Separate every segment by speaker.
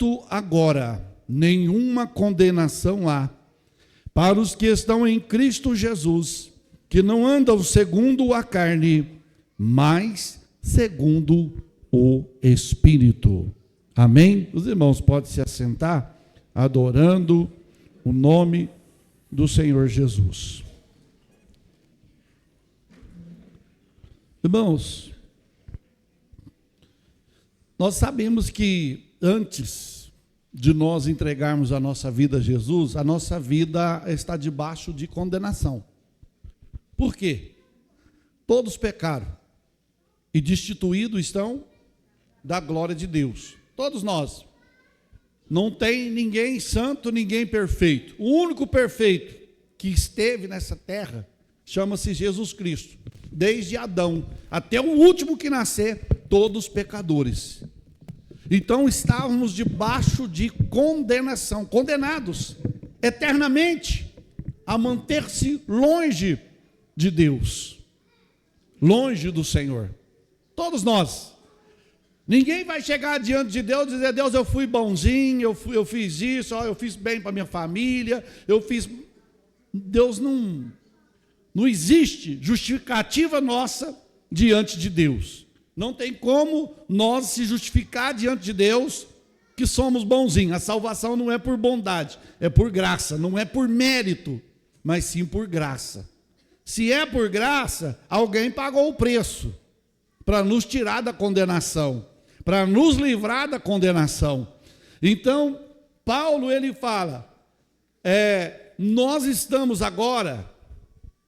Speaker 1: Portanto, agora, nenhuma condenação há para os que estão em Cristo Jesus, que não andam segundo a carne, mas segundo o Espírito. Amém? Os irmãos podem se assentar, adorando o nome do Senhor Jesus. Irmãos, nós sabemos que antes de nós entregarmos a nossa vida a Jesus, a nossa vida está debaixo de condenação. Por quê? Todos pecaram e destituídos estão da glória de Deus. Todos nós. Não tem ninguém santo, ninguém perfeito. O único perfeito que esteve nessa terra chama-se Jesus Cristo. Desde Adão até o último que nascer, todos pecadores. Então estávamos debaixo de condenação, condenados eternamente a manter-se longe de Deus, longe do Senhor. Todos nós. Ninguém vai chegar diante de Deus e dizer: Deus, eu fui bonzinho, eu fiz isso, eu fiz bem para minha família, Deus não existe justificativa nossa diante de Deus. Não tem como nós se justificar diante de Deus que somos bonzinhos. A salvação não é por bondade, é por graça, não é por mérito, mas sim por graça. Se é por graça, alguém pagou o preço para nos tirar da condenação, para nos livrar da condenação. Então, Paulo ele fala, nós estamos agora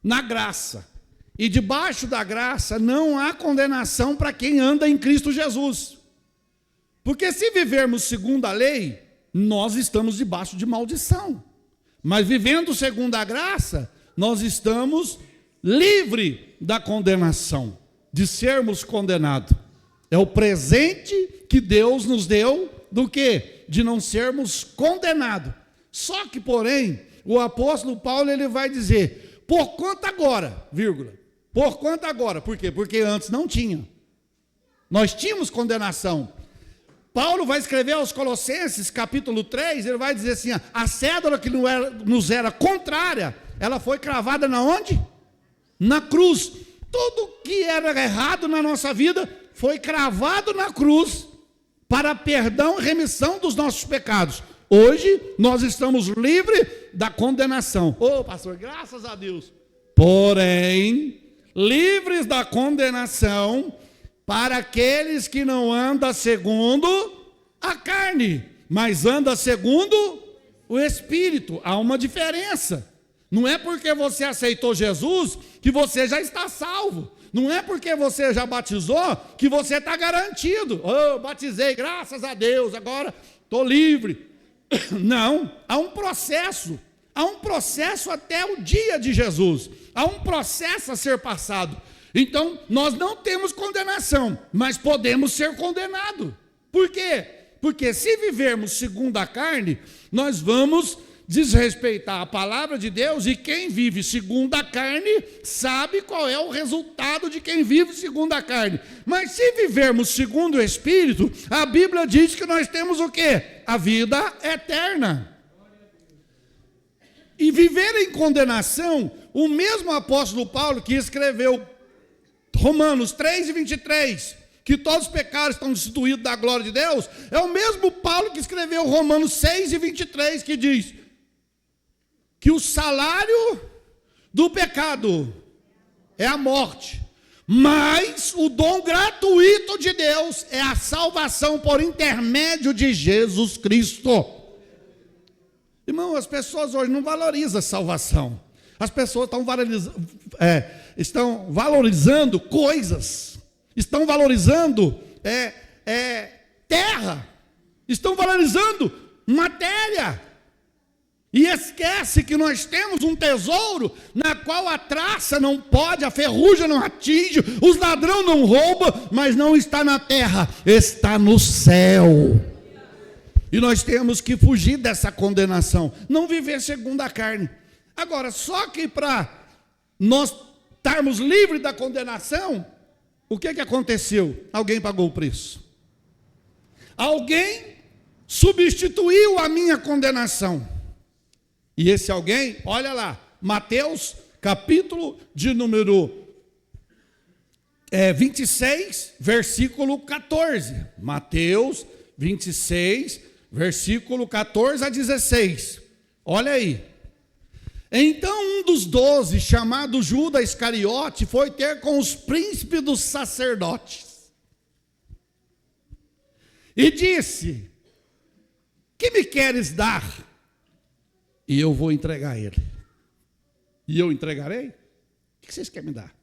Speaker 1: na graça, e debaixo da graça não há condenação para quem anda em Cristo Jesus. Porque se vivermos segundo a lei, nós estamos debaixo de maldição. Mas vivendo segundo a graça, nós estamos livres da condenação, de sermos condenados. É o presente que Deus nos deu do quê? De não sermos condenados. Só que, porém, o apóstolo Paulo ele vai dizer: por quanto agora, vírgula, por quanto agora? Por quê? Porque antes não tinha. Nós tínhamos condenação. Paulo vai escrever aos Colossenses, capítulo 3, ele vai dizer assim: a cédula que nos era contrária, ela foi cravada na onde? Na cruz. Tudo que era errado na nossa vida foi cravado na cruz para perdão e remissão dos nossos pecados. Hoje nós estamos livres da condenação. Pastor, graças a Deus. Porém, livres da condenação para aqueles que não andam segundo a carne, mas andam segundo o Espírito. Há uma diferença. Não é porque você aceitou Jesus que você já está salvo. Não é porque você já batizou que você está garantido. Batizei, graças a Deus, agora estou livre. Não, há um processo até o dia de Jesus. Há um processo a ser passado. Então, nós não temos condenação, mas podemos ser condenados. Por quê? Porque se vivermos segundo a carne, nós vamos desrespeitar a palavra de Deus, e quem vive segundo a carne sabe qual é o resultado de quem vive segundo a carne. Mas se vivermos segundo o Espírito, a Bíblia diz que nós temos o quê? A vida eterna. E viver em condenação, o mesmo apóstolo Paulo que escreveu Romanos 3:23, que todos os pecados estão destituídos da glória de Deus, é o mesmo Paulo que escreveu Romanos 6:23, que diz que o salário do pecado é a morte, mas o dom gratuito de Deus é a salvação por intermédio de Jesus Cristo. Irmão, as pessoas hoje não valorizam a salvação. As pessoas estão valorizando coisas, estão valorizando terra, estão valorizando matéria, e esquece que nós temos um tesouro na qual a traça não pode, a ferrugem não atinge, os ladrões não roubam, mas não está na terra, está no céu. E nós temos que fugir dessa condenação, não viver segundo a carne. Agora, só que para nós estarmos livres da condenação, o que aconteceu? Alguém pagou o preço. Alguém substituiu a minha condenação. E esse alguém, olha lá, Mateus, capítulo de número 26, versículo 14. Mateus 26, versículo 14 a 16. Olha aí. Então um dos 12, chamado Judas Iscariote, foi ter com os príncipes dos sacerdotes e disse: que me queres dar? E eu vou entregar ele. E eu entregarei? O que vocês querem me dar?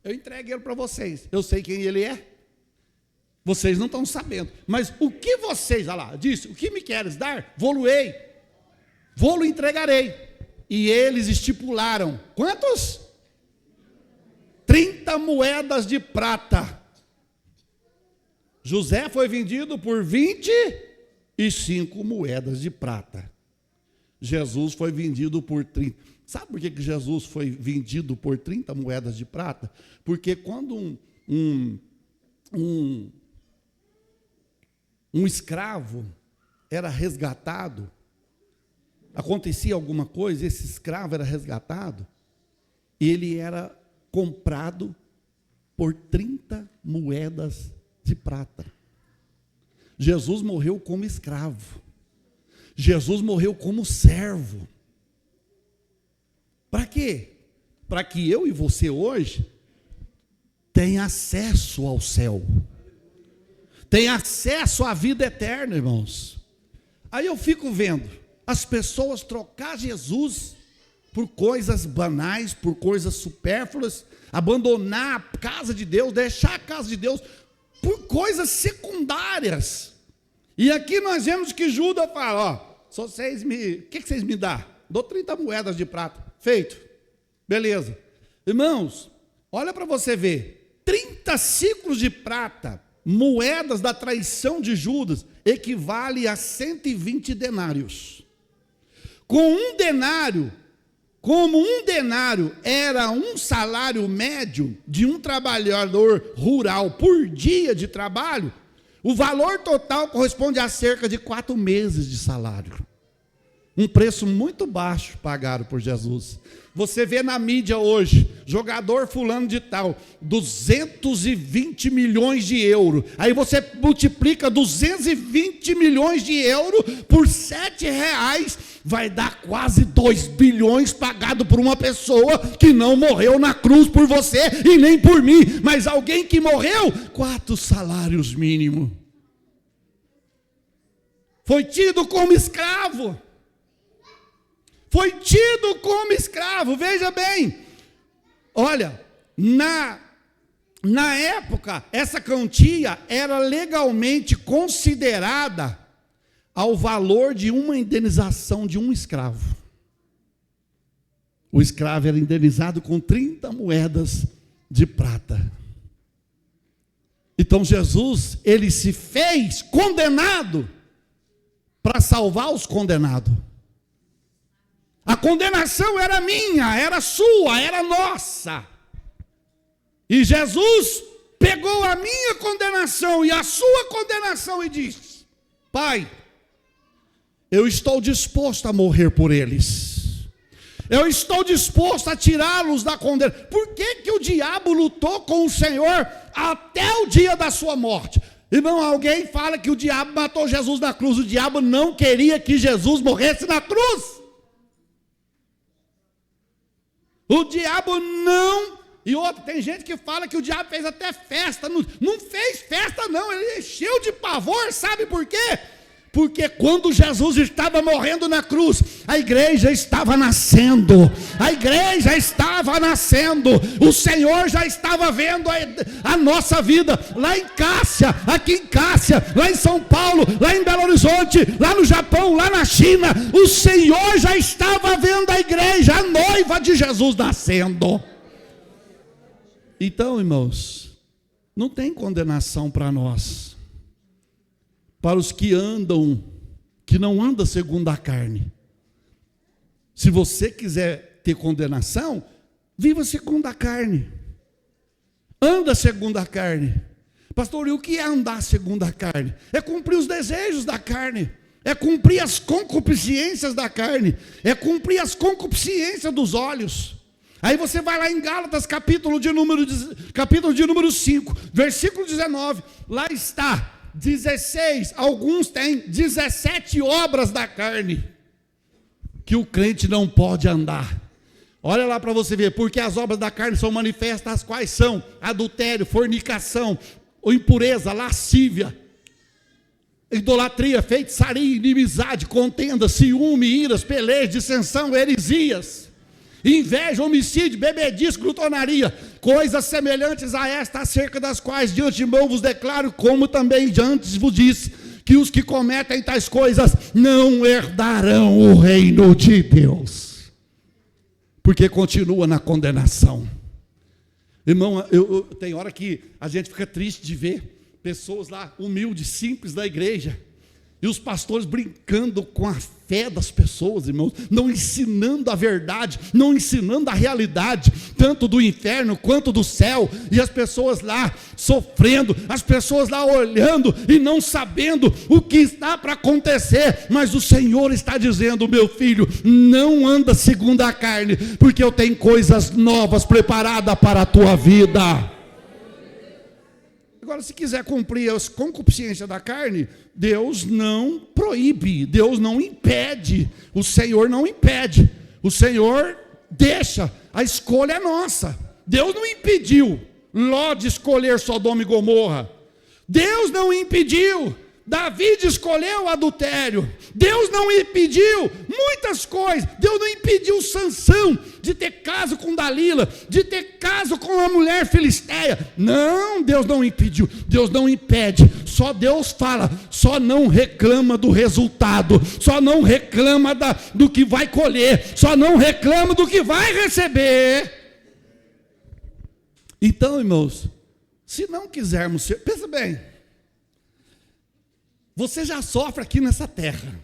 Speaker 1: Eu entrego ele para vocês. Eu sei quem ele é. Vocês não estão sabendo. Mas o que vocês, olha lá, disse: o que me queres dar? Vou-lo-ei. Vou-lo entregarei. E eles estipularam, quantos? 30 moedas de prata. José foi vendido por 25 moedas de prata. Jesus foi vendido por 30. Sabe por que Jesus foi vendido por 30 moedas de prata? Porque quando um escravo era resgatado, acontecia alguma coisa, esse escravo era resgatado, e ele era comprado por 30 moedas de prata. Jesus morreu como escravo. Jesus morreu como servo. Para quê? Para que eu e você hoje tenha acesso ao céu. Tenha acesso à vida eterna, irmãos. Aí eu fico vendo as pessoas trocar Jesus por coisas banais, por coisas supérfluas, abandonar a casa de Deus, deixar a casa de Deus por coisas secundárias. E aqui nós vemos que Judas fala: ó, o que vocês me dão? Dou 30 moedas de prata. Feito. Beleza. Irmãos, olha para você ver. 30 ciclos de prata, moedas da traição de Judas, equivale a 120 denários. Com um denário, como um denário era um salário médio de um trabalhador rural por dia de trabalho, o valor total corresponde a cerca de 4 meses de salário. Um preço muito baixo pagaram por Jesus. Você vê na mídia hoje, jogador fulano de tal, 220 milhões de euros. Aí você multiplica 220 milhões de euros por R$7, vai dar quase 2 bilhões pagado por uma pessoa que não morreu na cruz por você e nem por mim, mas alguém que morreu 4 salários mínimos. Foi tido como escravo. Foi tido como escravo. Veja bem, olha, na época, essa quantia era legalmente considerada ao valor de uma indenização de um escravo. O escravo era indenizado com 30 moedas de prata. Então Jesus, ele se fez condenado para salvar os condenados. A condenação era minha, era sua, era nossa. E Jesus pegou a minha condenação e a sua condenação e disse: Pai, eu estou disposto a morrer por eles. Eu estou disposto a tirá-los da condenação. Por que o diabo lutou com o Senhor até o dia da sua morte? Irmão, alguém fala que o diabo matou Jesus na cruz. O diabo não queria que Jesus morresse na cruz. O diabo não. E outra, tem gente que fala que o diabo fez até festa. Não fez festa não, ele encheu de pavor. Sabe por quê? Porque quando Jesus estava morrendo na cruz, a igreja estava nascendo. A igreja estava nascendo. O Senhor já estava vendo a nossa vida lá em Cássia, aqui em Cássia, lá em São Paulo, lá em Belo Horizonte, lá no Japão, lá na China. O Senhor já estava vendo a igreja, a noiva de Jesus nascendo. Então, irmãos, não tem condenação para nós. Para os que não andam segundo a carne. Se você quiser ter condenação, viva segundo a carne. Anda segundo a carne. Pastor, e o que é andar segundo a carne? É cumprir os desejos da carne, é cumprir as concupiscências da carne, é cumprir as concupiscências dos olhos. Aí você vai lá em Gálatas, capítulo de número 5, versículo 19, lá está 16, alguns têm 17 obras da carne, que o crente não pode andar. Olha lá para você ver, porque as obras da carne são manifestas, as quais são adultério, fornicação, impureza, lascívia, idolatria, feitiçaria, inimizade, contenda, ciúme, iras, peleias, dissensão, heresias, inveja, homicídio, bebedice, glutonaria, coisas semelhantes a esta, acerca das quais de antemão vos declaro, como também de antes vos disse, que os que cometem tais coisas não herdarão o reino de Deus. Porque continua na condenação. Irmão, tem hora que a gente fica triste de ver pessoas lá, humildes, simples da igreja, e os pastores brincando com a fé das pessoas, irmãos, não ensinando a verdade, não ensinando a realidade, tanto do inferno quanto do céu, e as pessoas lá sofrendo, as pessoas lá olhando e não sabendo o que está para acontecer, mas o Senhor está dizendo: meu filho, não anda segundo a carne, porque eu tenho coisas novas preparadas para a tua vida. Agora, se quiser cumprir as concupiscências da carne, Deus não proíbe, Deus não impede, o Senhor não impede, o Senhor deixa, a escolha é nossa. Deus não impediu Ló de escolher Sodoma e Gomorra, Deus não impediu Davi de escolher o adultério, Deus não impediu muitas coisas, Deus não impediu Sansão de ter caso com Dalila, de ter caso com a mulher filisteia. Não, Deus não impediu, Deus não impede, só Deus fala, só não reclama do resultado, só não reclama do que vai colher, só não reclama do que vai receber. Então, irmãos, se não quisermos ser, pensa bem, você já sofre aqui nessa terra,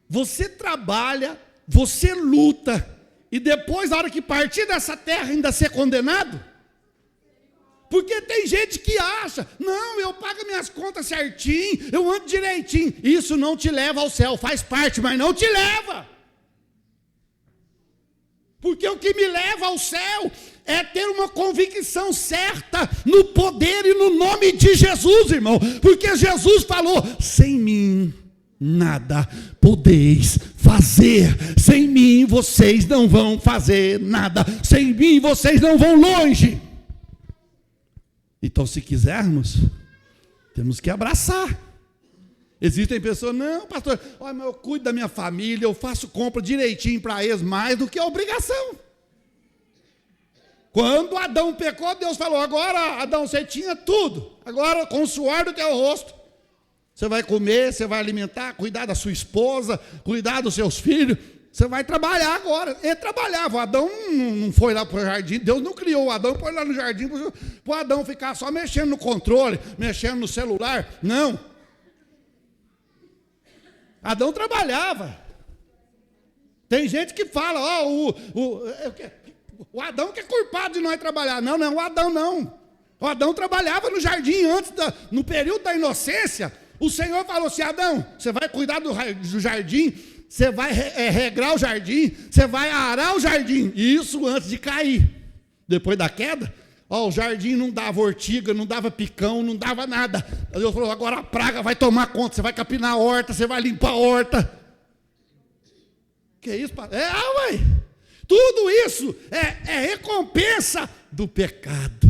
Speaker 1: você trabalha, você luta, e depois, na hora que partir dessa terra, ainda ser condenado? Porque tem gente que acha: não, eu pago minhas contas certinho, eu ando direitinho. Isso não te leva ao céu, faz parte, mas não te leva. Porque o que me leva ao céu é ter uma convicção certa no poder e no nome de Jesus, irmão. Porque Jesus falou: sem mim nada podeis fazer, sem mim vocês não vão fazer nada, sem mim vocês não vão longe. Então, se quisermos, temos que abraçar. Existem pessoas: não, pastor, olha, mas eu cuido da minha família, eu faço compra direitinho para eles, mais do que a obrigação. Quando Adão pecou, Deus falou: agora, Adão, você tinha tudo, agora com o suor do teu rosto, você vai comer, você vai alimentar, cuidar da sua esposa, cuidar dos seus filhos, você vai trabalhar agora. Ele trabalhava, o Adão não foi lá para o jardim, Deus não criou o Adão, foi lá no jardim para o Adão ficar só mexendo no controle, mexendo no celular, não. Adão trabalhava. Tem gente que fala: ó, o Adão que é culpado de nós trabalhar. Não, o Adão não. O Adão trabalhava no jardim no período da inocência. O Senhor falou assim: Adão, você vai cuidar do jardim, você vai regrar o jardim, você vai arar o jardim. Isso antes de cair. Depois da queda, o jardim não dava ortiga, não dava picão, não dava nada. Deus falou: agora a praga vai tomar conta, você vai capinar a horta, você vai limpar a horta. Que isso, pai? Ué. Tudo isso é recompensa do pecado.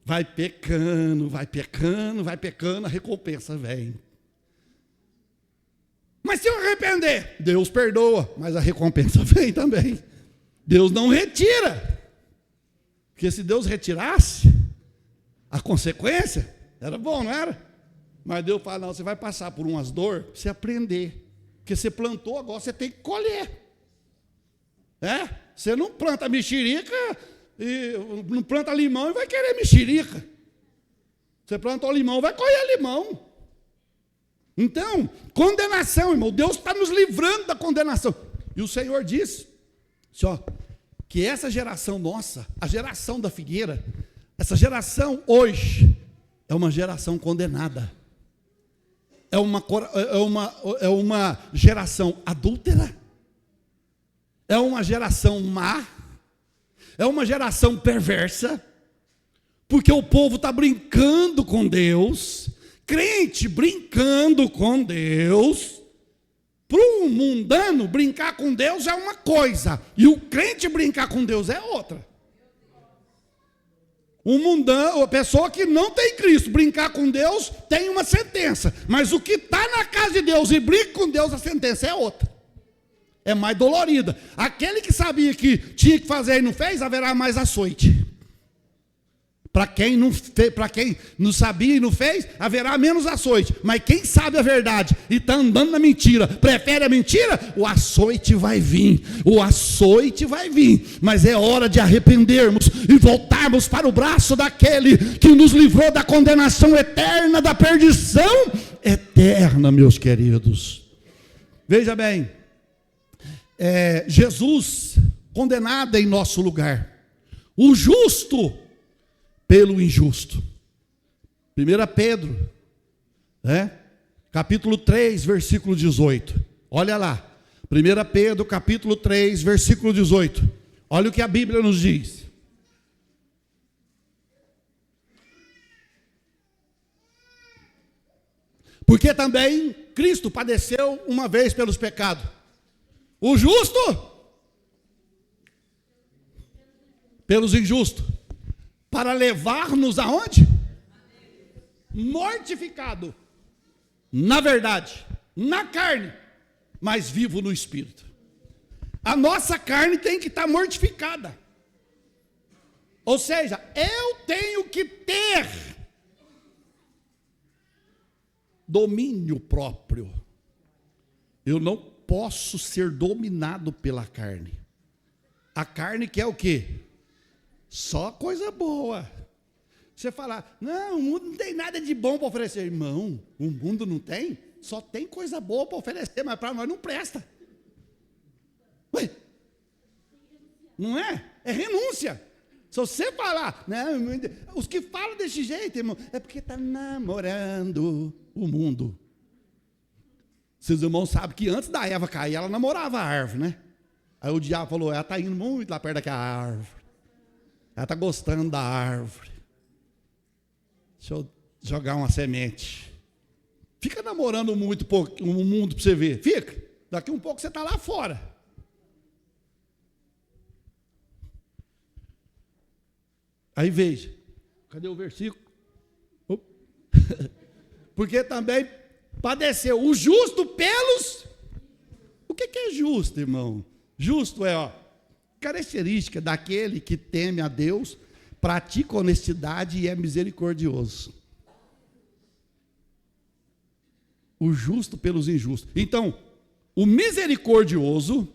Speaker 1: Vai pecando, a recompensa vem. Mas se eu arrepender, Deus perdoa, mas a recompensa vem também. Deus não retira. Porque se Deus retirasse, a consequência era bom, não era? Mas Deus fala: não, você vai passar por umas dores para você aprender. Porque você plantou, agora você tem que colher. Você não planta mexerica, e não planta limão e vai querer mexerica. Você plantou limão, vai colher limão. Então, condenação, irmão, Deus está nos livrando da condenação. E o Senhor disse, que essa geração nossa, a geração da figueira, Essa geração hoje é uma geração condenada. É uma geração adúltera. É uma geração má. É uma geração perversa. Porque o povo está brincando com Deus. Crente brincando com Deus. Para um mundano, brincar com Deus é uma coisa. E o crente brincar com Deus é outra. O mundano, a pessoa que não tem Cristo, brincar com Deus, tem uma sentença. Mas o que está na casa de Deus e brinca com Deus, a sentença é outra. É mais dolorida. Aquele que sabia que tinha que fazer e não fez, haverá mais açoite. Para quem não sabia e não fez, haverá menos açoite. Mas quem sabe a verdade e está andando na mentira, prefere a mentira, o açoite vai vir. O açoite vai vir. Mas é hora de arrependermos e voltarmos para o braço daquele que nos livrou da condenação eterna, da perdição eterna, meus queridos. Veja bem, Jesus condenado em nosso lugar. O justo pelo injusto. 1 Pedro, capítulo 3, versículo 18. Olha lá. 1 Pedro, capítulo 3, versículo 18. Olha o que a Bíblia nos diz. Porque também Cristo padeceu uma vez pelos pecados. O justo pelos injustos. Para levar-nos aonde? Mortificado. Na verdade, na carne, mas vivo no espírito. A nossa carne tem que estar mortificada. Ou seja, eu tenho que ter domínio próprio. Eu não posso ser dominado pela carne. A carne quer o quê? Só coisa boa. Você falar, não, o mundo não tem nada de bom para oferecer. Irmão, o mundo não tem? Só tem coisa boa para oferecer, mas para nós não presta. Ué? Não é? É renúncia. Se você falar, não, os que falam desse jeito, irmão, é porque está namorando o mundo. Seus irmãos sabem que antes da Eva cair, ela namorava a árvore, né? Aí o diabo falou, ela está indo muito lá perto daquela árvore. Ela está gostando da árvore. Deixa eu jogar uma semente. Fica namorando muito o mundo para você ver. Fica. Daqui um pouco você está lá fora. Aí veja. Cadê o versículo? Porque também padeceu o justo pelos... O que é justo, irmão? Justo é, característica daquele que teme a Deus, pratica honestidade e é misericordioso. O justo pelos injustos. Então, o misericordioso,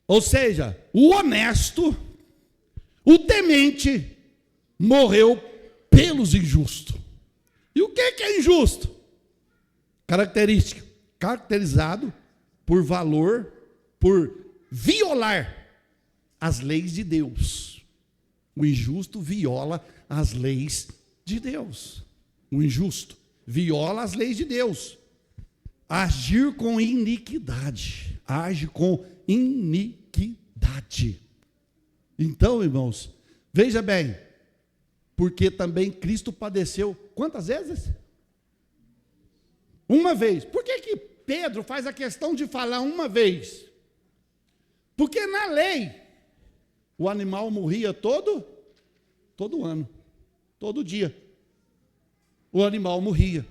Speaker 1: ou seja, o honesto, o temente, morreu pelos injustos. E o que é injusto? Característica, caracterizado por valor, por violar as leis de Deus. O injusto viola as leis de Deus. O injusto viola as leis de Deus. Agir com iniquidade. Age com iniquidade. Então, irmãos, veja bem, porque também Cristo padeceu quantas vezes? Uma vez. Por que Pedro faz a questão de falar uma vez? Porque na lei, o animal morria todo ano, todo dia. O animal morria.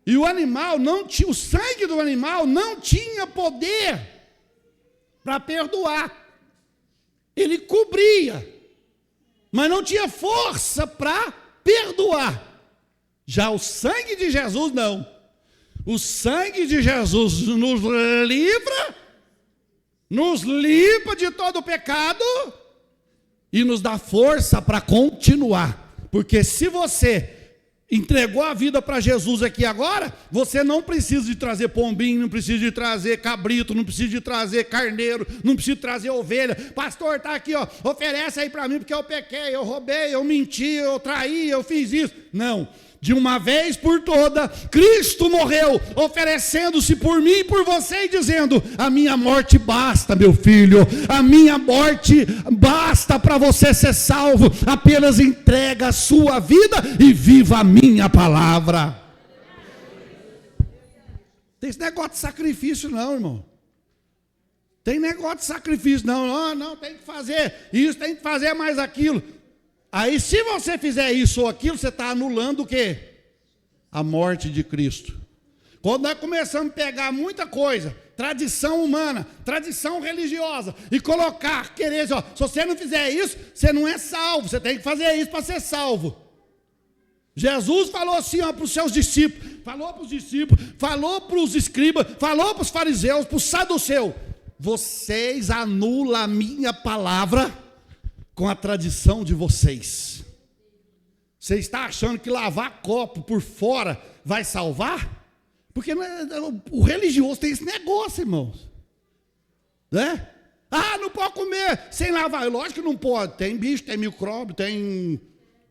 Speaker 1: E o animal não tinha, o sangue do animal não tinha poder para perdoar. Ele cobria, mas não tinha força para perdoar. Já o sangue de Jesus não. O sangue de Jesus nos livra de todo o pecado e nos dá força para continuar. Porque se você entregou a vida para Jesus aqui agora, você não precisa de trazer pombinho, não precisa de trazer cabrito, não precisa de trazer carneiro, não precisa de trazer ovelha. Pastor, está aqui, ó, oferece aí para mim porque eu pequei, eu roubei, eu menti, eu traí, eu fiz isso. Não. De uma vez por toda, Cristo morreu, oferecendo-se por mim e por você, e dizendo: a minha morte basta, meu filho, a minha morte basta para você ser salvo, apenas entrega a sua vida e viva a minha palavra. Tem esse negócio de sacrifício não, irmão. Tem negócio de sacrifício não, não, tem que fazer isso, tem que fazer mais aquilo. Aí se você fizer isso ou aquilo, você está anulando o quê? A morte de Cristo. Quando nós começamos a pegar muita coisa, tradição humana, tradição religiosa, e colocar, querer, ó, se você não fizer isso, você não é salvo, você tem que fazer isso para ser salvo. Jesus falou assim para os seus discípulos, falou para os escribas, falou para os fariseus, para os saduceus: vocês anulam a minha palavra com a tradição de vocês. Você está achando que lavar copo por fora vai salvar? Porque o religioso tem esse negócio, irmãos. Né? Ah, não pode comer sem lavar. Lógico que não pode. Tem bicho, tem micróbio, tem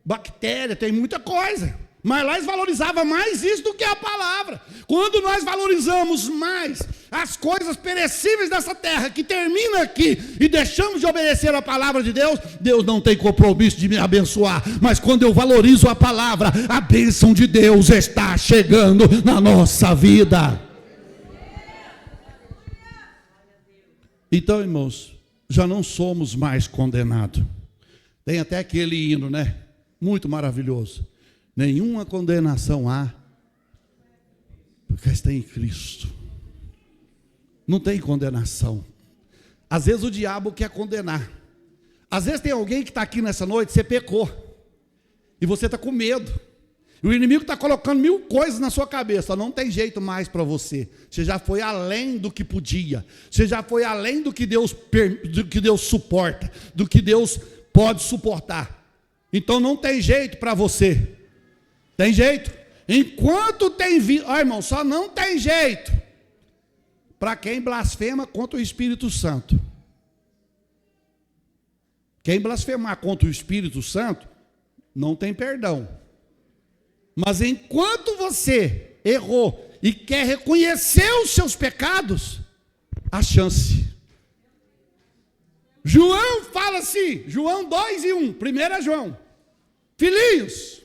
Speaker 1: bactéria, tem muita coisa. Mas lá eles valorizavam mais isso do que a palavra. Quando nós valorizamos mais as coisas perecíveis dessa terra, que termina aqui, e deixamos de obedecer a palavra de Deus, Deus não tem compromisso de me abençoar. Mas quando eu valorizo a palavra, a bênção de Deus está chegando na nossa vida. Então, irmãos, já não somos mais condenados. Tem até aquele hino, né? Muito maravilhoso. Nenhuma condenação há, porque está em Cristo. Não tem condenação. Às vezes o diabo quer condenar. Às vezes tem alguém que está aqui nessa noite, você pecou, e você está com medo. E o inimigo está colocando 1000 coisas na sua cabeça. Não tem jeito mais para você. Você já foi além do que podia. Você já foi além do que Deus suporta, do que Deus pode suportar. Então não tem jeito para você. Tem jeito? Enquanto tem vida, irmão, só não tem jeito para quem blasfema contra o Espírito Santo. Quem blasfemar contra o Espírito Santo não tem perdão. Mas enquanto você errou e quer reconhecer os seus pecados, há chance. João fala assim, João 2:1, 1 João: filhinhos,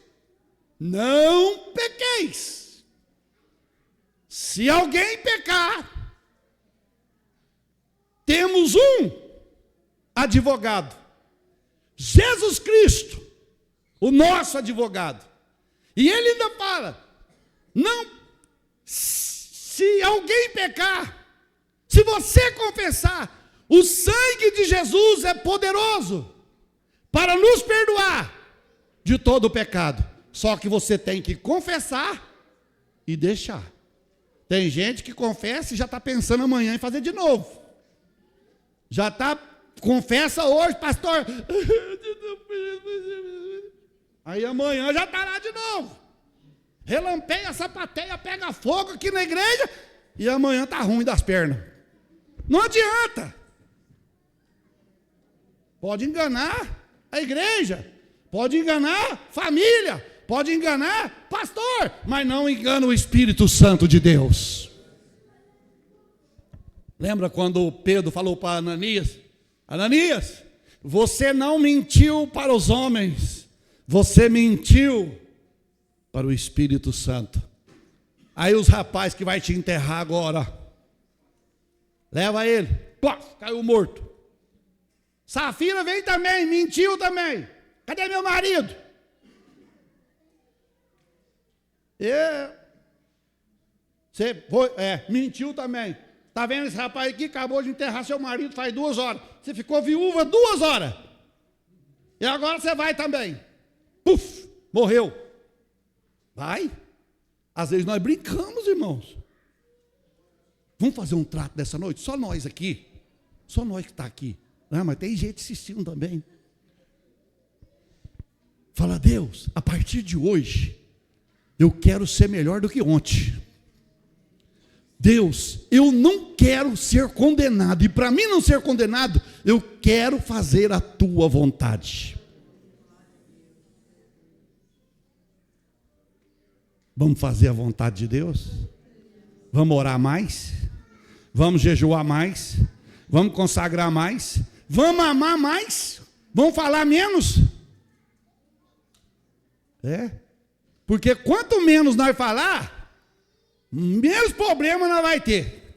Speaker 1: não pequeis. Se alguém pecar, temos um advogado, Jesus Cristo, o nosso advogado. E ele ainda fala: não, se alguém pecar, se você confessar, o sangue de Jesus é poderoso para nos perdoar de todo o pecado. Só que você tem que confessar e deixar. Tem gente que confessa e já está pensando amanhã em fazer de novo. Já está, confessa hoje, pastor. Aí amanhã já está lá de novo. Relampeia, sapateia, pega fogo aqui na igreja, e amanhã está ruim das pernas. Não adianta. Pode enganar a igreja, pode enganar a família, pode enganar pastor, mas não engana o Espírito Santo de Deus. Lembra quando Pedro falou para Ananias: Ananias, você não mentiu para os homens, você mentiu para o Espírito Santo. Aí os rapazes que vai te enterrar agora, leva ele, caiu morto. Safira veio também, mentiu também. Cadê meu marido? Você foi, mentiu também. Está vendo esse rapaz aqui? Acabou de enterrar seu marido faz 2 horas. Você ficou viúva 2 horas. E agora você vai também. Puf, morreu. Vai. Às vezes nós brincamos, irmãos. Vamos fazer um trato dessa noite? Só nós aqui. Só nós que está aqui. Não, mas tem gente assistindo também. Fala: Deus, a partir de hoje, Eu quero ser melhor do que ontem. Deus, eu não quero ser condenado, e para mim não ser condenado, eu quero fazer a tua vontade. Vamos fazer a vontade de Deus? Vamos orar mais? Vamos jejuar mais? Vamos consagrar mais? Vamos amar mais? Vamos falar menos? Porque quanto menos nós falar, menos problema nós vai ter.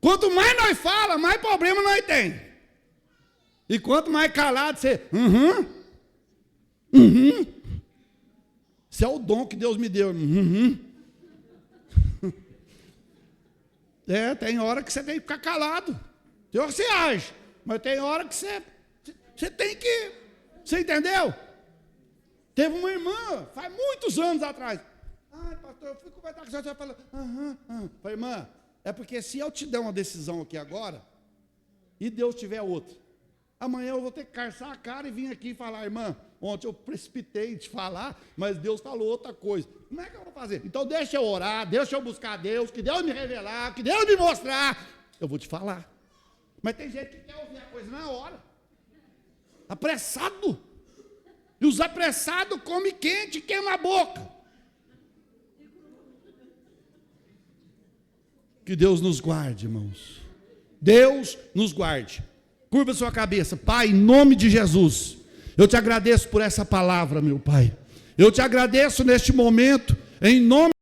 Speaker 1: Quanto mais nós fala, mais problema nós tem. E quanto mais calado você, Esse é o dom que Deus me deu. Tem hora que você tem que ficar calado. Tem hora que você age, mas tem hora que você tem que, você entendeu? Teve uma irmã, faz muitos anos atrás. Ai, pastor, eu fui conversar com a senhora, falou, Falei, irmã, é porque se eu te der uma decisão aqui agora, e Deus tiver outra, amanhã eu vou ter que carçar a cara e vir aqui e falar, irmã, ontem eu precipitei de falar, mas Deus falou outra coisa. Como é que eu vou fazer? Então deixa eu orar, deixa eu buscar Deus, que Deus me revelar, que Deus me mostrar. Eu vou te falar. Mas tem gente que quer ouvir a coisa na hora. Apressado. E os apressados comem quente e queima a boca. Que Deus nos guarde, irmãos. Deus nos guarde. Curva sua cabeça. Pai, em nome de Jesus, eu te agradeço por essa palavra, meu Pai. Eu te agradeço neste momento, em nome